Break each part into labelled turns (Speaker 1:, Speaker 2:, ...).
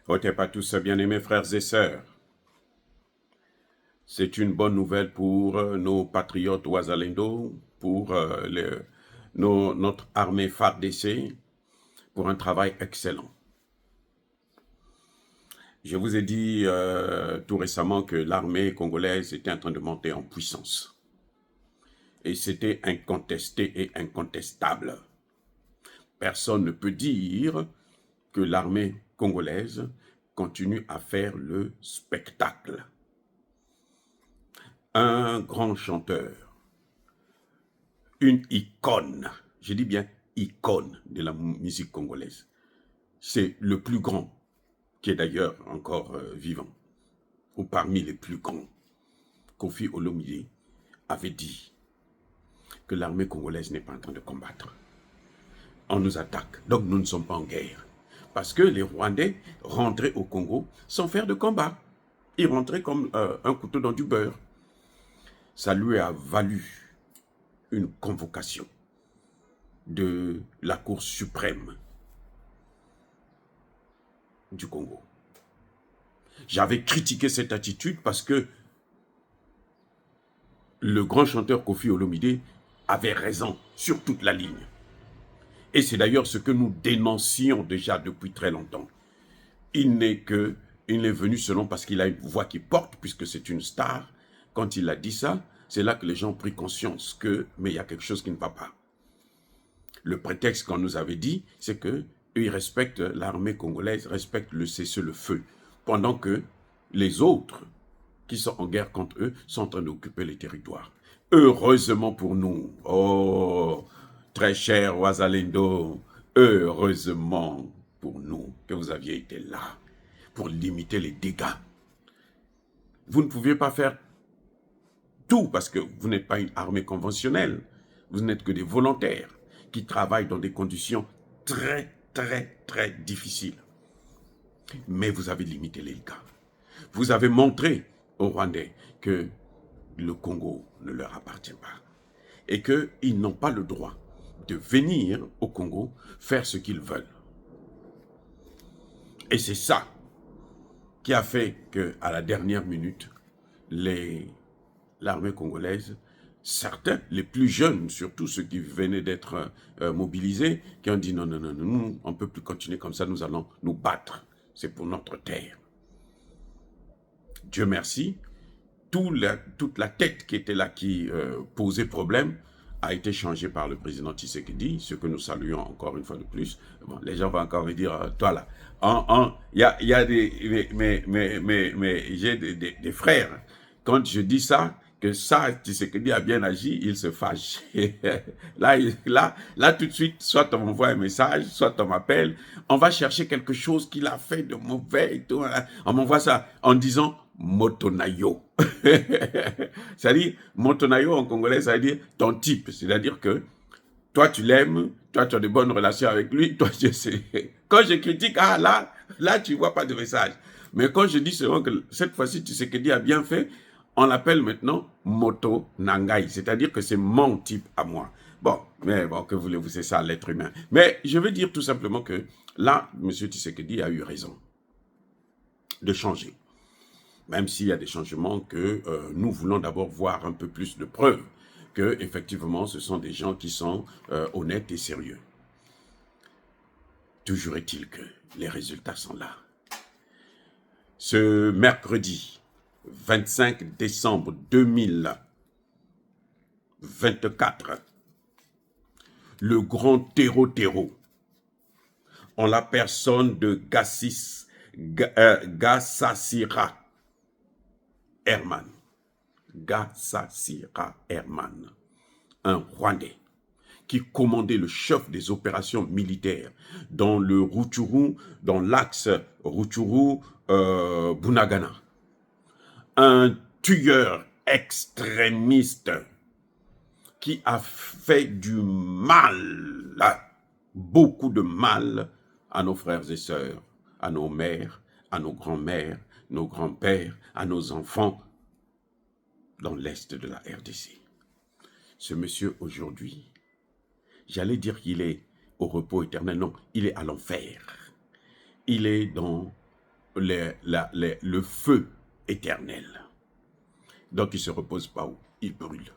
Speaker 1: Otep à tous, bien-aimés frères et sœurs. C'est une bonne nouvelle pour nos patriotes Ouazalendo, pour notre armée FARDC, pour un travail excellent. Je vous ai dit tout récemment que l'armée congolaise était en train de monter en puissance. Et c'était incontesté et incontestable. Personne ne peut dire que l'armée congolaise continue à faire le spectacle. Un grand chanteur, une icône, je dis bien icône de la musique congolaise. C'est le plus grand, qui est d'ailleurs encore vivant, ou parmi les plus grands. Kofi Olomide avait dit que l'armée congolaise n'est pas en train de combattre. On nous attaque, donc nous ne sommes pas en guerre. Parce que les Rwandais rentraient au Congo sans faire de combat. Ils rentraient comme un couteau dans du beurre. Ça lui a valu une convocation de la Cour suprême du Congo. J'avais critiqué cette attitude parce que le grand chanteur Kofi Olomide avait raison sur toute la ligne. Et c'est d'ailleurs ce que nous dénoncions déjà depuis très longtemps. Il n'est venu seulement parce qu'il a une voix qui porte, puisque c'est une star. Quand il a dit ça, c'est là que les gens ont pris conscience mais il y a quelque chose qui ne va pas. Le prétexte qu'on nous avait dit, c'est que ils respectent l'armée congolaise, respectent le cessez-le-feu, pendant que les autres qui sont en guerre contre eux sont en train d'occuper les territoires. Heureusement pour nous, oh, très cher Ouazalendo, heureusement pour nous que vous aviez été là pour limiter les dégâts. Vous ne pouviez pas faire tout parce que vous n'êtes pas une armée conventionnelle. Vous n'êtes que des volontaires qui travaillent dans des conditions très, très, très difficiles. Mais vous avez limité les dégâts. Vous avez montré aux Rwandais que le Congo ne leur appartient pas et qu'ils n'ont pas le droit de venir au Congo faire ce qu'ils veulent. Et c'est ça qui a fait qu'à la dernière minute, l'armée congolaise, certains, les plus jeunes, surtout ceux qui venaient d'être mobilisés, qui ont dit non, non, non, non, on ne peut plus continuer comme ça, nous allons nous battre. C'est pour notre terre. Dieu merci, toute la tête qui était là, qui posait problème, a été changée par le président Tshisekedi, ce que nous saluons encore une fois de plus. Bon, les gens vont encore me dire, toi là, il y a des, mais j'ai des frères. Quand je dis ça, que ça, Tshisekedi a bien agi, il se fâche. là, tout de suite, soit on m'envoie un message, soit on m'appelle, on va chercher quelque chose qu'il a fait de mauvais et tout. On m'envoie ça en disant Motonayo. C'est-à-dire, Motonayo en congolais, ça veut dire ton type. C'est-à-dire que toi, tu l'aimes, toi, tu as de bonnes relations avec lui, toi, je sais. Quand je critique, là, tu ne vois pas de message. Mais quand je dis seulement que cette fois-ci, tu sais que Dieu a bien fait, on l'appelle maintenant Moto Nangai, c'est-à-dire que c'est mon type à moi. Bon, mais bon, que voulez-vous, c'est ça l'être humain. Mais je veux dire tout simplement que là, M. Tshisekedi a eu raison de changer. Même s'il y a des changements que nous voulons d'abord voir un peu plus de preuves que, effectivement, ce sont des gens qui sont honnêtes et sérieux. Toujours est-il que les résultats sont là. Ce mercredi 25 décembre 2024, le grand terreau, en la personne de Gassasira Herman, un Rwandais qui commandait le chef des opérations militaires dans le Rutshuru, dans l'axe Rutshuru-Bunagana. Un tueur extrémiste qui a fait du mal, beaucoup de mal à nos frères et sœurs, à nos mères, à nos grands-mères, nos grands-pères, à nos enfants dans l'est de la RDC. Ce monsieur aujourd'hui, j'allais dire qu'il est au repos éternel, non, il est à l'enfer. Il est dans le feu éternel. Donc il ne se repose pas où? Il brûle.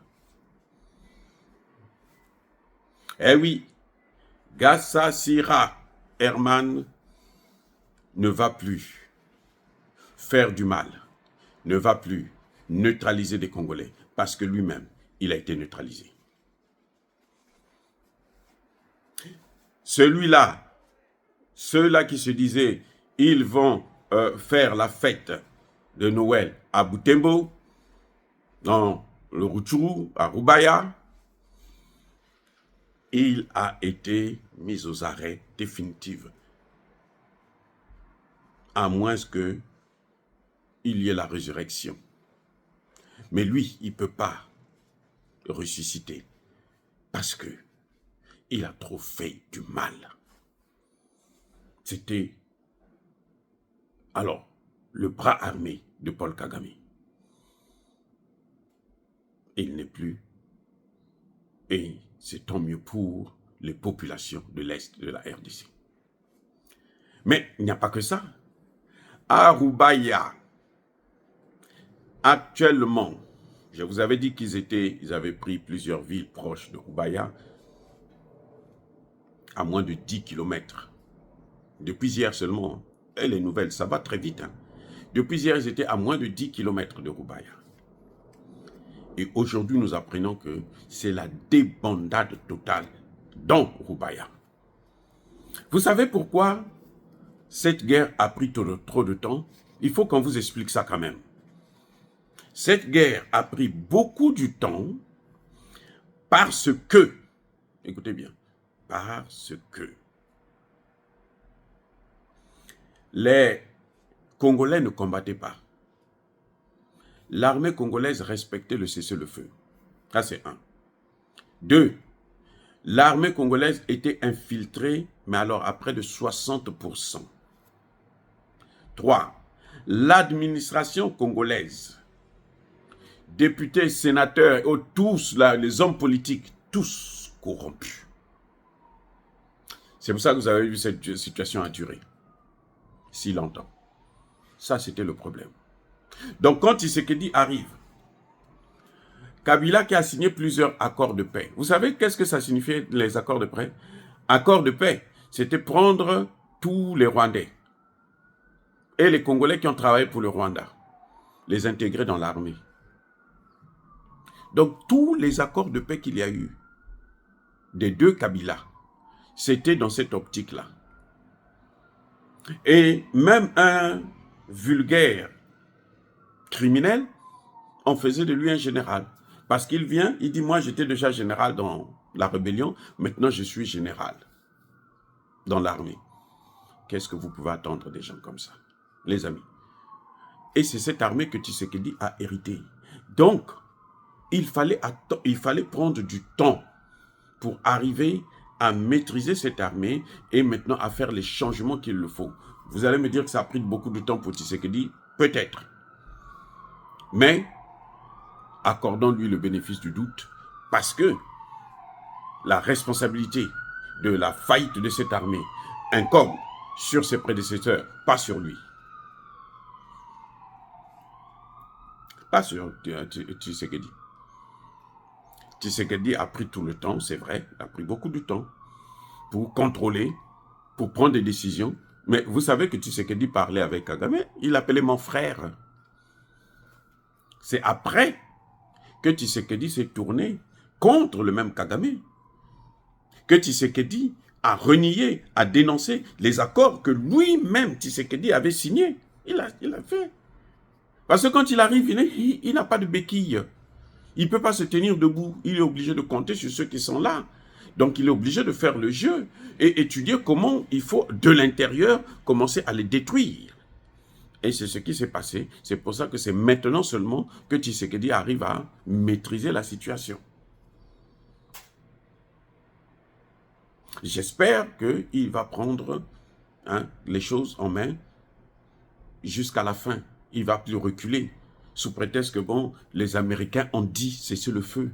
Speaker 1: Eh oui, Gassasira Herman ne va plus faire du mal, ne va plus neutraliser des Congolais, parce que lui-même, il a été neutralisé. Celui-là, ceux-là qui se disaient, ils vont faire la fête de Noël à Butembo, dans le Rutshuru, à Rubaya, il a été mis aux arrêts définitifs, à moins qu'il y ait la résurrection. Mais lui, il ne peut pas ressusciter, parce que il a trop fait du mal. C'était alors le bras armé de Paul Kagame. Il n'est plus, et c'est tant mieux pour les populations de l'Est de la RDC. Mais il n'y a pas que ça. À Rubaya, actuellement, je vous avais dit qu'ils avaient pris plusieurs villes proches de Rubaya, à moins de 10 km. Depuis hier seulement, et les nouvelles, ça va très vite. Hein. Depuis hier, ils étaient à moins de 10 km de Rubaya. Et aujourd'hui, nous apprenons que c'est la débandade totale dans Rubaya. Vous savez pourquoi cette guerre a pris trop de temps? Il faut qu'on vous explique ça quand même. Cette guerre a pris beaucoup de temps parce que, écoutez bien, parce que les Congolais ne combattaient pas. L'armée congolaise respectait le cessez-le-feu. Ça, c'est un. 2. L'armée congolaise était infiltrée, mais alors à près de 60%. 3. L'administration congolaise, députés, sénateurs, tous là, les hommes politiques, tous corrompus. C'est pour ça que vous avez vu cette situation a duré si longtemps. Ça, c'était le problème. Donc, quand Tshisekedi arrive, Kabila qui a signé plusieurs accords de paix. Vous savez qu'est-ce que ça signifiait, les accords de paix? Accords de paix, c'était prendre tous les Rwandais et les Congolais qui ont travaillé pour le Rwanda, les intégrer dans l'armée. Donc, tous les accords de paix qu'il y a eu des deux Kabila, c'était dans cette optique-là. Et même un vulgaire criminel, on faisait de lui un général. Parce qu'il vient, il dit, moi j'étais déjà général dans la rébellion, maintenant je suis général dans l'armée. Qu'est-ce que vous pouvez attendre des gens comme ça, les amis? Et c'est cette armée que Tshisekedi a hérité. Donc, il fallait prendre du temps pour arriver à maîtriser cette armée et maintenant à faire les changements qu'il le faut. Vous allez me dire que ça a pris beaucoup de temps pour Tshisekedi, peut-être. Mais, accordons-lui le bénéfice du doute, parce que la responsabilité de la faillite de cette armée incombe sur ses prédécesseurs, pas sur lui. Pas sur Tshisekedi. Tshisekedi a pris tout le temps, c'est vrai, a pris beaucoup de temps pour contrôler, pour prendre des décisions. Mais vous savez que Tshisekedi parlait avec Kagame, il l'appelait mon frère. C'est après que Tshisekedi s'est tourné contre le même Kagame, que Tshisekedi a renié, a dénoncé les accords que lui-même Tshisekedi avait signés. Il a fait. Parce que quand il arrive, il n'a pas de béquille. Il ne peut pas se tenir debout. Il est obligé de compter sur ceux qui sont là. Donc, il est obligé de faire le jeu et étudier comment il faut, de l'intérieur, commencer à les détruire. Et c'est ce qui s'est passé. C'est pour ça que c'est maintenant seulement que Tshisekedi arrive à maîtriser la situation. J'espère qu'il va prendre les choses en main jusqu'à la fin. Il ne va plus reculer sous prétexte que, bon, les Américains ont dit cessez le feu.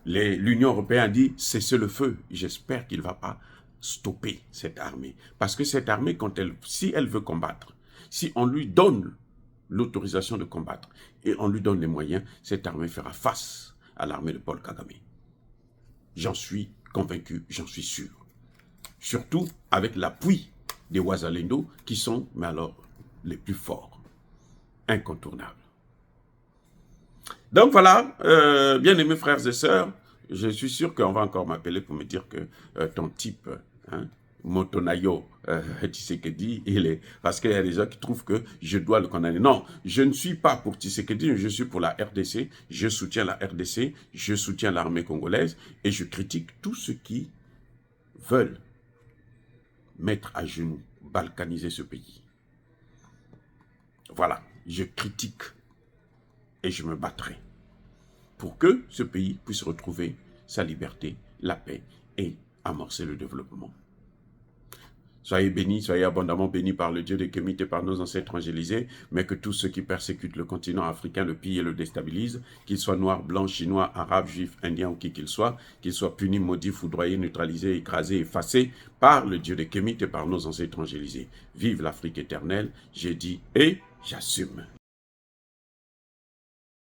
Speaker 1: L'Union européenne a dit cessez le feu. J'espère qu'il ne va pas stopper cette armée. Parce que cette armée, si elle veut combattre, Si on lui donne l'autorisation de combattre et on lui donne les moyens, cette armée fera face à l'armée de Paul Kagame. J'en suis convaincu, j'en suis sûr. Surtout avec l'appui des Wazalendo qui sont, mais alors, les plus forts, incontournables. Donc voilà, bien aimés frères et sœurs, je suis sûr qu'on va encore m'appeler pour me dire que ton type, hein, Motonayo Tshisekedi, il est... Parce qu'il y a des gens qui trouvent que je dois le condamner. Non, je ne suis pas pour Tshisekedi, je suis pour la RDC, je soutiens la RDC, je soutiens l'armée congolaise et je critique tous ceux qui veulent mettre à genoux, balkaniser ce pays. Voilà, je critique et je me battrai pour que ce pays puisse retrouver sa liberté, la paix et amorcer le développement. Soyez bénis, soyez abondamment bénis par le Dieu de Kémite et par nos ancêtres angélisés, mais que tous ceux qui persécutent le continent africain le pillent et le déstabilisent, qu'ils soient noirs, blancs, chinois, arabes, juifs, indiens ou qui qu'ils soient punis, maudits, foudroyés, neutralisés, écrasés, effacés par le Dieu de Kémite et par nos ancêtres angélisés. Vive l'Afrique éternelle, j'ai dit et j'assume.